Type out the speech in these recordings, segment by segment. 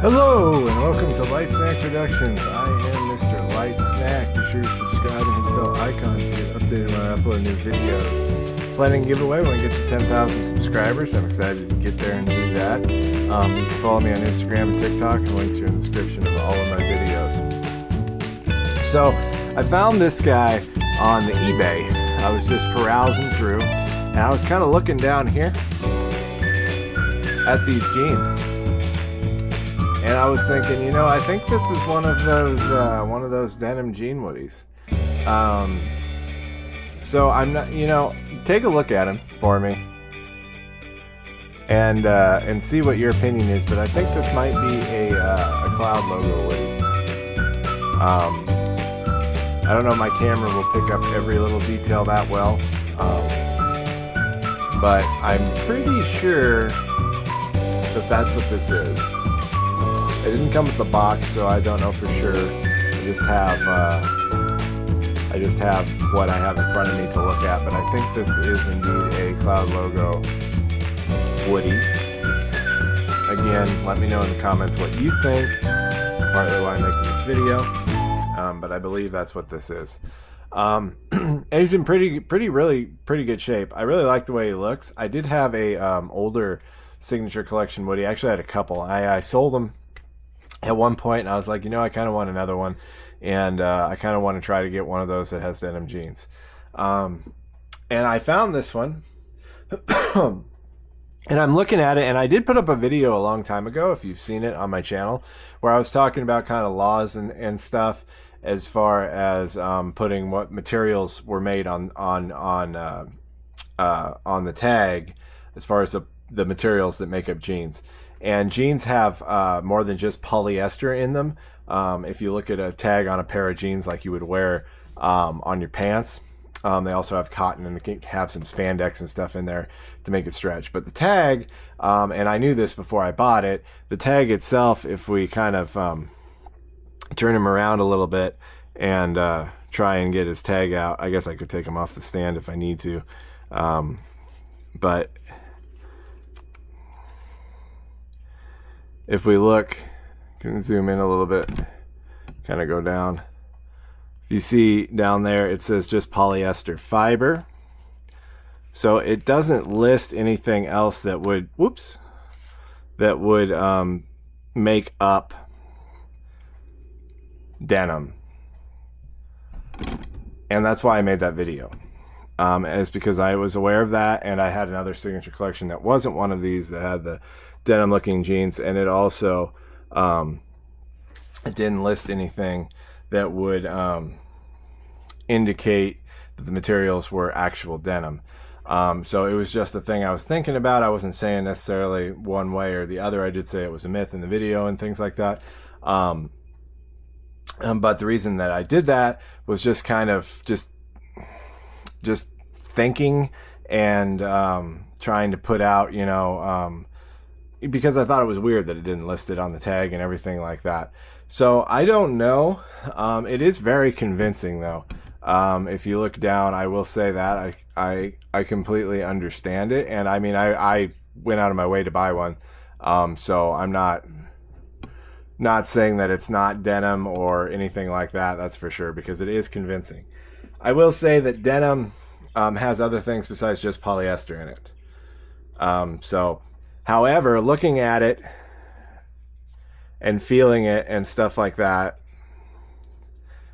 Hello and welcome to Light Snack Productions. I am Mr. Light Snack. Be sure to subscribe and hit the bell icon to get updated when I upload new videos. Planning a giveaway when we get to 10,000 subscribers. I'm excited to get there and do that. You can follow me on Instagram and TikTok. The links are in the description of all of my videos. So I found this guy on the eBay. I was just perusing through and I was kind of looking down here at these jeans. And I was thinking, I think this is one of those denim jean woodies. So I'm not, take a look at them for me, and see what your opinion is. But I think this might be a Cloud logo woodie. I don't know, my camera will pick up every little detail that well, but I'm pretty sure that that's what this is. It didn't come with the box, so I don't know for sure. I just have what I have in front of me to look at, but I think this is indeed a Cloud logo woodie. Again, let me know in the comments what you think, partly why I'm making this video, but I believe that's what this is. And he's in pretty good shape. I really like the way he looks. I did have a older signature collection woodie. I actually had a couple. I sold them at one point, and I was like, I kind of want another one, and I kind of want to try to get one of those that has denim jeans. And I found this one, and I'm looking at it, and I did put up a video a long time ago, if you've seen it on my channel, where I was talking about kind of laws and stuff as far as putting what materials were made on the tag, as far as the materials that make up jeans. And jeans have more than just polyester in them. If you look at a tag on a pair of jeans like you would wear on your pants, they also have cotton, and they can have some spandex and stuff in there to make it stretch. But the tag, and I knew this before I bought it, the tag itself, if we kind of turn him around a little bit and try and get his tag out, I guess I could take him off the stand if I need to. But if we look, can zoom in a little bit, kind of go down. If you see down there, it says just polyester fiber. So it doesn't list anything else that would, make up denim. And that's why I made that video. It's because I was aware of that, and I had another signature collection that wasn't one of these that had the denim looking jeans, and it also it didn't list anything that would indicate that the materials were actual denim. So it was just a thing I was thinking about. I wasn't saying necessarily one way or the other. I did say it was a myth in the video and things like that. But the reason that I did that was just kind of just thinking and trying to put out, because I thought it was weird that it didn't list it on the tag and everything like that. So I don't know. It is very convincing though. If you look down, I will say that I completely understand it. And I mean, I went out of my way to buy one. So I'm not saying that it's not denim or anything like that. That's for sure, because it is convincing. I will say that denim has other things besides just polyester in it. However, looking at it and feeling it and stuff like that,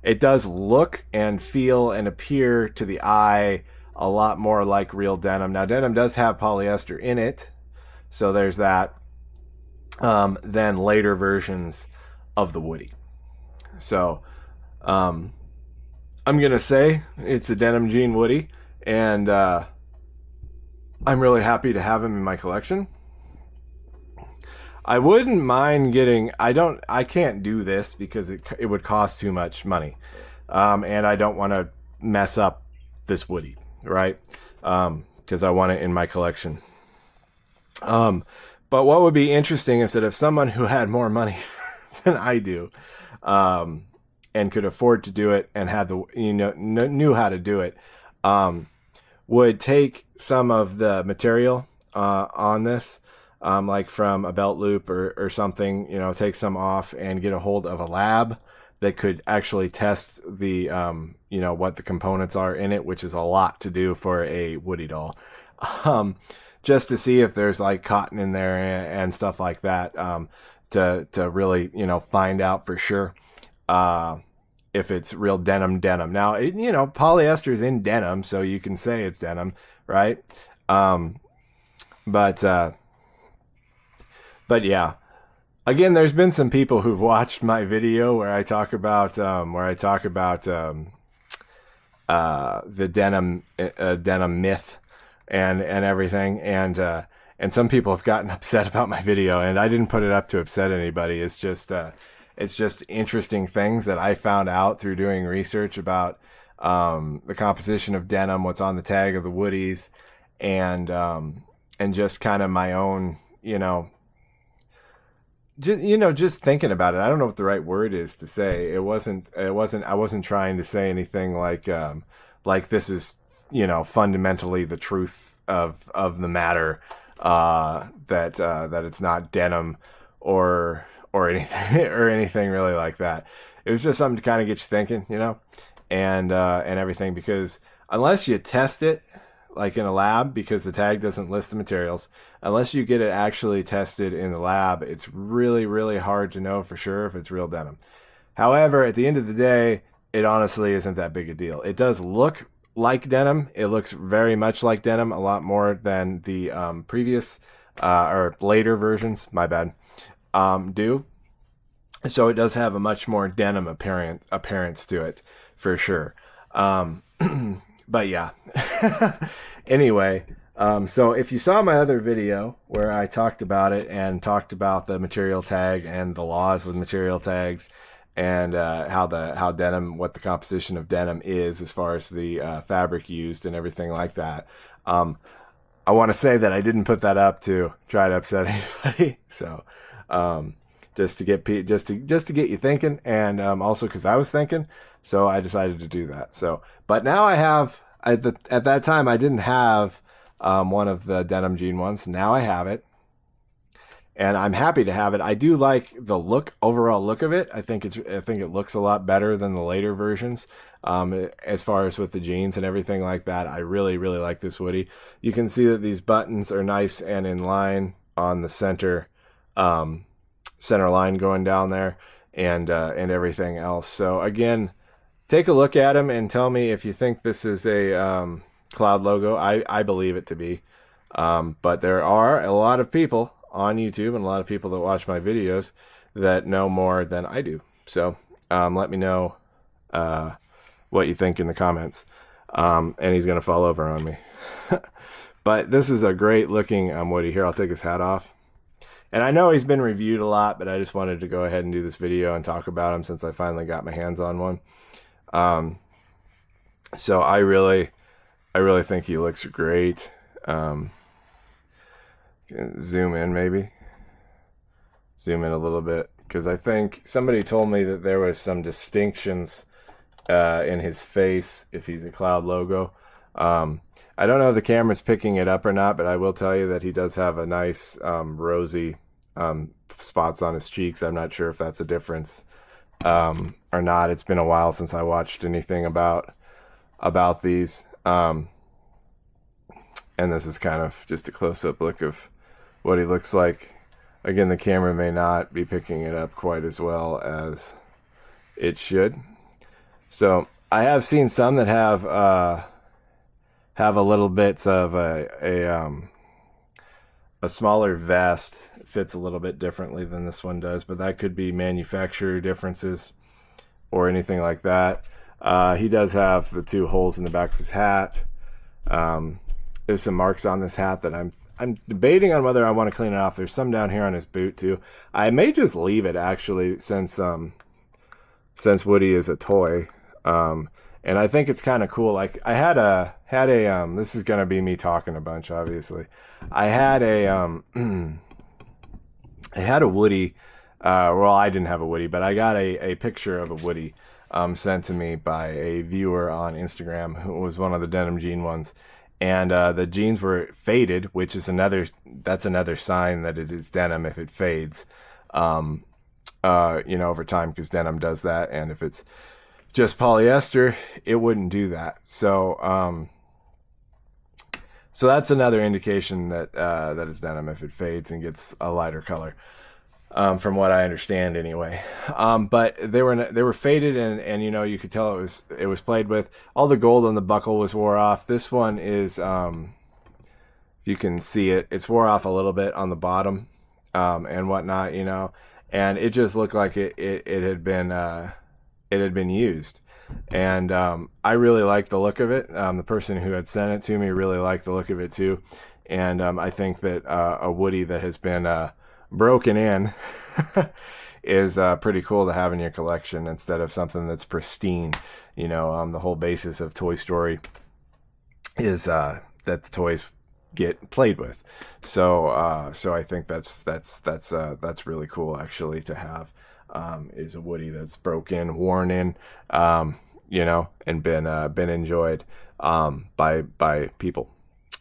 it does look and feel and appear to the eye a lot more like real denim. Now, denim does have polyester in it, so there's that, than later versions of the woodie. So, I'm going to say it's a denim jean woodie, and I'm really happy to have him in my collection. I wouldn't mind getting, I can't do this because it would cost too much money. And I don't want to mess up this woodie, right? Because I want it in my collection. But what would be interesting is that if someone who had more money than I do, and could afford to do it and had knew how to do it, would take some of the material on this like from a belt loop or something, you know, take some off and get a hold of a lab that could actually test the, you know, what the components are in it, which is a lot to do for a Woody doll. Um, just to see if there's like cotton in there and stuff like that, to really, you know, find out for sure, if it's real denim. Now, you know, polyester is in denim, so you can say it's denim, right? Um, but, uh, but yeah, again, there's been some people who've watched my video where I talk about, the denim myth and everything, and some people have gotten upset about my video, and I didn't put it up to upset anybody. It's just interesting things that I found out through doing research about, the composition of denim, what's on the tag of the Woodies, and just kind of my own, you know, just thinking about it. I don't know what the right word is to say. I wasn't trying to say anything like this is, you know, fundamentally the truth of the matter, that it's not denim or anything or anything really like that. It was just something to kind of get you thinking, you know, and everything, because unless you test it like in a lab, because the tag doesn't list the materials, unless you get it actually tested in the lab, it's really, really hard to know for sure if it's real denim. However, at the end of the day, it honestly isn't that big a deal. It does look like denim. It looks very much like denim, a lot more than the previous or later versions, my bad, do. So it does have a much more denim appearance to it, for sure. But yeah. Anyway, so if you saw my other video where I talked about it and talked about the material tag and the laws with material tags, and how denim, what the composition of denim is as far as the fabric used and everything like that, I want to say that I didn't put that up to try to upset anybody. So just to get you thinking, and also because I was thinking, so I decided to do that. So, but now I have, at that time I didn't have one of the denim jean ones. Now I have it, and I'm happy to have it. I do like the overall look of it. I think it looks a lot better than the later versions, as far as with the jeans and everything like that. I really, really like this Woody. You can see that these buttons are nice and in line on the center line going down there, and everything else. So again, take a look at them and tell me if you think this is a cloud logo. I believe it to be, but there are a lot of people on YouTube and a lot of people that watch my videos that know more than I do. So let me know what you think in the comments. And he's gonna fall over on me. But this is a great looking Woody. Here, I'll take his hat off. And I know he's been reviewed a lot, but I just wanted to go ahead and do this video and talk about him since I finally got my hands on one. So I really think he looks great. Zoom in a little bit, because I think somebody told me that there was some distinctions in his face if he's a cloud logo. I don't know if the camera's picking it up or not, but I will tell you that he does have a nice rosy spots on his cheeks. I'm not sure if that's a difference or not. It's been a while since I watched anything about these. And this is kind of just a close-up look of what he looks like. Again, the camera may not be picking it up quite as well as it should. So I have seen some that have a little bit of a smaller vest. It fits a little bit differently than this one does, but that could be manufacturer differences or anything like that. He does have the 2 holes in the back of his hat. There's some marks on this hat that I'm debating on whether I want to clean it off. There's some down here on his boot too. I may just leave it, actually, since Woody is a toy. And I think it's kind of cool. Like I had a this is gonna be me talking a bunch, obviously. I had a Woody. Well, I didn't have a Woody, but I got a picture of a Woody sent to me by a viewer on Instagram who was one of the denim jean ones. and the jeans were faded, which is another sign that it is denim if it fades, over time, because denim does that, and if it's just polyester, it wouldn't do that. So that's another indication that that it's denim if it fades and gets a lighter color. From what I understand, anyway. But they were faded, and you could tell it was played with. All the gold on the buckle was wore off. This one is, if you can see it, it's wore off a little bit on the bottom, and whatnot, and it just looked like it had been used. And I really liked the look of it. The person who had sent it to me really liked the look of it too, and I think that a Woody that has been broken in is pretty cool to have in your collection instead of something that's pristine. The whole basis of Toy Story is that the toys get played with. So I think that's really cool actually to have, is a Woody that's broken, worn in, and been enjoyed by people.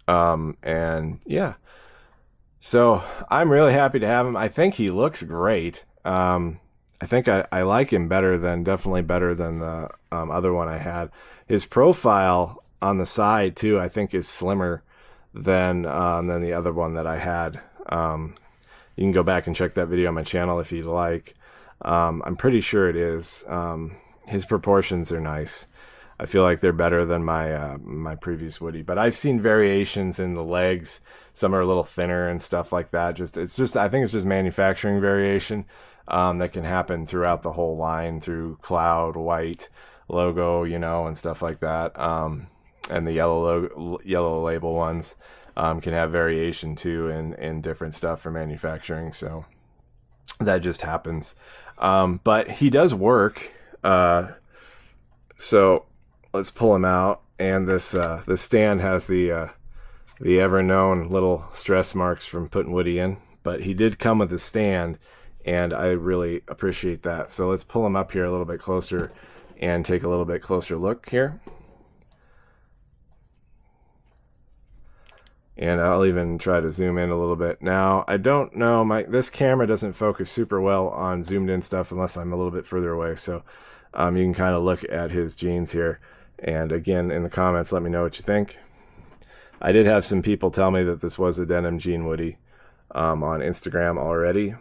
And yeah. So I'm really happy to have him. I think he looks great. I think I like him definitely better than the other one I had. His profile on the side too, I think, is slimmer than the other one that I had. You can go back and check that video on my channel if you'd like. I'm pretty sure it is. His proportions are nice. I feel like they're better than my previous Woody, but I've seen variations in the legs. Some are a little thinner and stuff like that. I think it's just manufacturing variation that can happen throughout the whole line through Cloud, White logo, and stuff like that. And the yellow label ones can have variation too in different stuff for manufacturing. So that just happens. But he does work. So let's pull him out, and this stand has the ever known little stress marks from putting Woody in, but he did come with a stand, and I really appreciate that. So let's pull him up here a little bit closer and take a little bit closer look here. And I'll even try to zoom in a little bit. Now, I don't know, this camera doesn't focus super well on zoomed in stuff unless I'm a little bit further away. So you can kind of look at his jeans here. And again, in the comments, let me know what you think. I did have some people tell me that this was a denim jean Woody on Instagram already.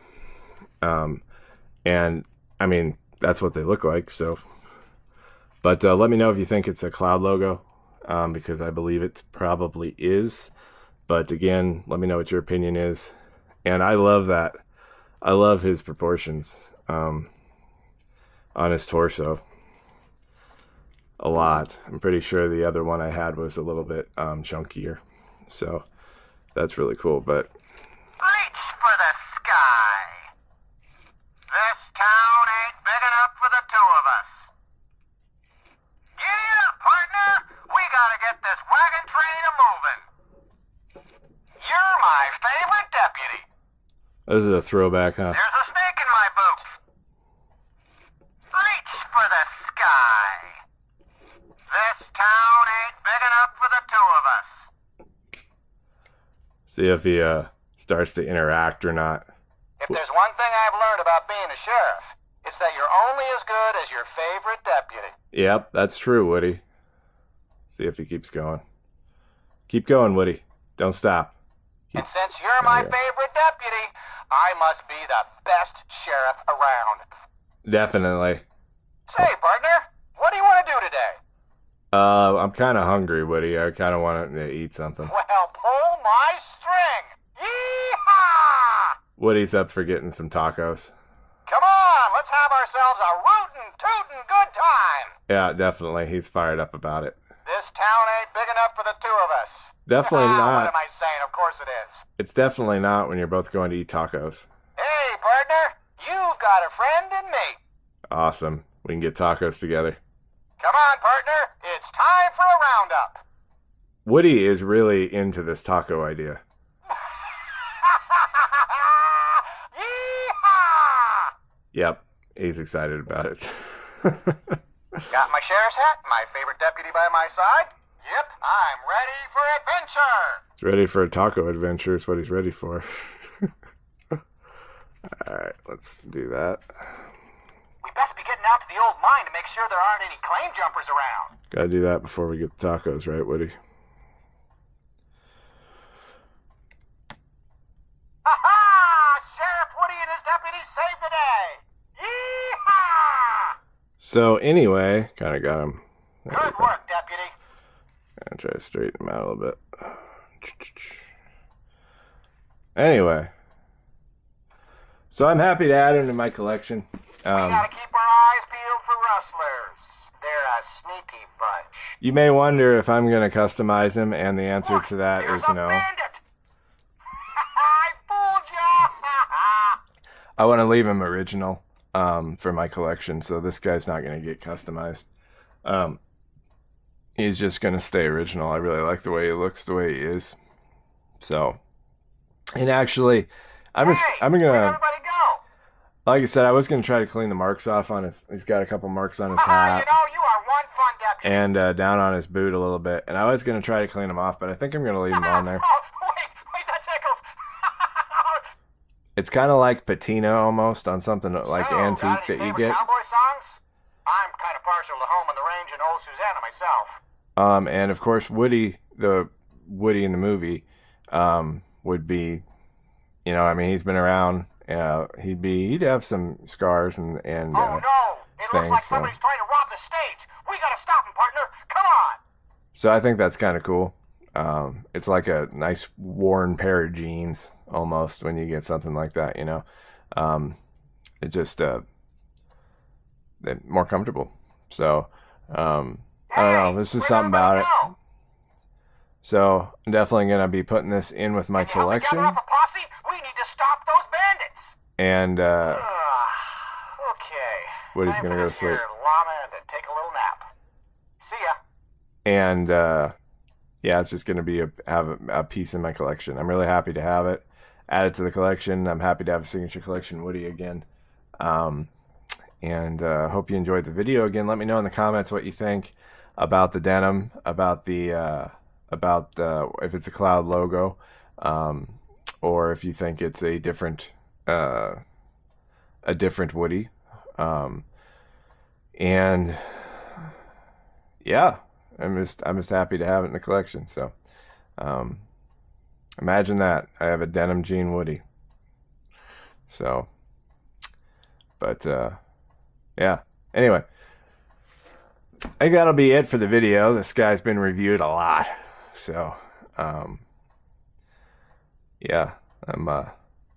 And I mean, that's what they look like. So, but let me know if you think it's a Cloud logo, because I believe it probably is. But again, let me know what your opinion is. And I love that. I love his proportions on his torso a lot. I'm pretty sure the other one I had was a little bit chunkier. So that's really cool. But reach for the sky. This town ain't big enough for the two of us. Giddy up, partner. We gotta get this wagon train a-moving. You're my favorite deputy. This is a throwback, huh? There's a snake in my boot. Reach for the sky. This town ain't big enough for the two of us. See if he starts to interact or not. If there's one thing I've learned about being a sheriff, it's that you're only as good as your favorite deputy. Yep, that's true, Woody. See if he keeps going. Keep going, Woody. Don't stop. And since you're my favorite deputy, I must be the best sheriff around. Definitely. Say, partner, what do you want to do today? I'm kind of hungry, Woody. I kind of want to eat something. Well, pull my string. Yee-haw! Woody's up for getting some tacos. Come on, let's have ourselves a rootin', tootin' good time. Yeah, definitely. He's fired up about it. This town ain't big enough for the two of us. Definitely not. What am I saying? Of course it is. It's definitely not when you're both going to eat tacos. Hey, partner, you've got a friend in me. Awesome. We can get tacos together. Come on, partner. It's time for a roundup. Woody is really into this taco idea. Yee-haw! Yep, he's excited about it. Got my sheriff's hat, my favorite deputy by my side. Yep, I'm ready for adventure. He's ready for a taco adventure is what he's ready for. Alright, let's do that. We best be getting out to the old mine to make sure there aren't any claim jumpers around. Gotta do that before we get the tacos, right, Woody? Ha-ha! Sheriff Woody and his deputies saved the day! Yee-haw! So anyway, kind of got him. Good work, deputy. I'll try to straighten him out a little bit. Anyway, so I'm happy to add him to my collection. We gotta keep our eyes peeled for rustlers. They're a sneaky bunch. You may wonder if I'm going to customize him, and the answer Look, to that there's is a no. bandit. I fooled ya! I want to leave him original for my collection, so this guy's not going to get customized. He's just going to stay original. I really like the way he looks, the way he is. So, and actually, I'm Where'd gonna, everybody go? like I said, I was gonna try to clean the marks off on his. He's got a couple marks on his You hat know, you are one fun deputy. and down on his boot a little bit. And I was gonna try to clean them off, but I think I'm gonna leave them on there. Wait, that tickles. It's kind of like patina almost on something like So, antique got any that you favorite get. cowboy songs? I'm kind of partial to Home on the Range and Old Susanna myself. And of course, Woody in the movie, would be, you know, I mean, he's been around. He'd have some scars and Oh no! It looks things, like so. somebody's trying to rob the stage. We gotta stop him, partner. Come on! So I think that's kind of cool. It's like a nice worn pair of jeans almost when you get something like that, you know. It just they're more comfortable. So I don't know. This is something about it. Go? So I'm definitely gonna be putting this in with my Can you help me collection. gather up a posse? We need to stop those bandits. And Okay. Woody's Time gonna for go this sleep. here llama and to take a little nap. See ya. And yeah, it's just gonna be have a piece in my collection. I'm really happy to have it. Add it to the collection. I'm happy to have a signature collection Woody again. And hope you enjoyed the video. Again, let me know in the comments what you think about the denim, about the if it's a cloud logo, or if you think it's a different Woody. And yeah, I'm just happy to have it in the collection. So imagine that I have a denim jean Woody. So, but yeah. Anyway, I think that'll be it for the video. This guy's been reviewed a lot, so yeah, I'm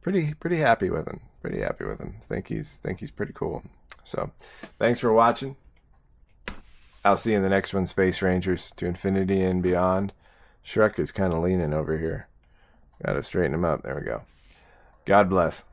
pretty happy with him. Pretty happy with him. Think he's pretty cool. So, thanks for watching. I'll see you in the next one, Space Rangers to Infinity and Beyond. Shrek is kind of leaning over here. Got to straighten him up. There we go. God bless.